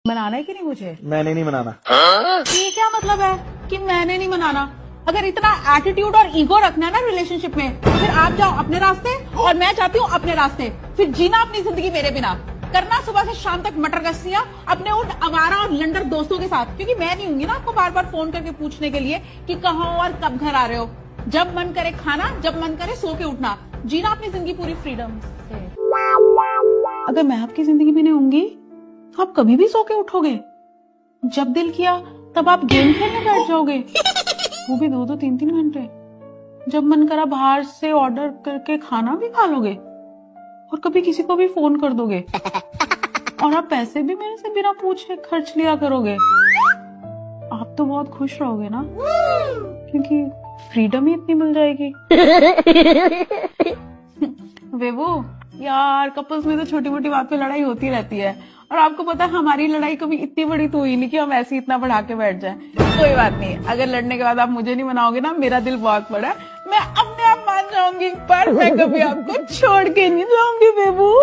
मनाना है कि नहीं मुझे? मैंने नहीं मनाना। ये क्या मतलब है कि मैंने नहीं मनाना? अगर इतना एटीट्यूड और ईगो रखना है ना रिलेशनशिप में, तो फिर आप जाओ अपने रास्ते और मैं चाहती हूँ अपने रास्ते। फिर जीना अपनी जिंदगी मेरे बिना, करना सुबह से शाम तक मटर गश्तियां अपने उन आवारा और लंडर दोस्तों के साथ, क्योंकि मैं नहीं हूंगी ना आपको बार बार फोन करके पूछने के लिए कि कहाँ हो और कब घर आ रहे हो। जब मन करे खाना, जब मन करे सो के उठना, जीना अपनी जिंदगी पूरी फ्रीडम से। अगर मैं आपकी जिंदगी में नहीं होंगी तो आप कभी भी सो के उठोगे। जब दिल किया तब आप गेम खेलने बैठ जाओगे, वो भी 2-2 3-3 घंटे। जब मन करा बाहर से ऑर्डर करके खाना भी खा लोगे और कभी किसी को भी फोन कर दोगे। और आप पैसे भी मेरे से बिना पूछे खर्च लिया करोगे। आप तो बहुत खुश रहोगे ना, क्योंकि फ्रीडम ही इतनी मिल जाएगी। बेबू यार, कपल्स में तो छोटी मोटी बात पे लड़ाई होती रहती है, और आपको पता है हमारी लड़ाई कभी इतनी बड़ी तो हुई नहीं कि हम ऐसे इतना बढ़ा के बैठ जाएं। कोई बात नहीं, अगर लड़ने के बाद आप मुझे नहीं मनाओगे ना, मेरा दिल बहुत बड़ा है, मैं अपने आप मान जाऊंगी, पर मैं कभी आपको छोड़ के नहीं जाऊंगी बेबू।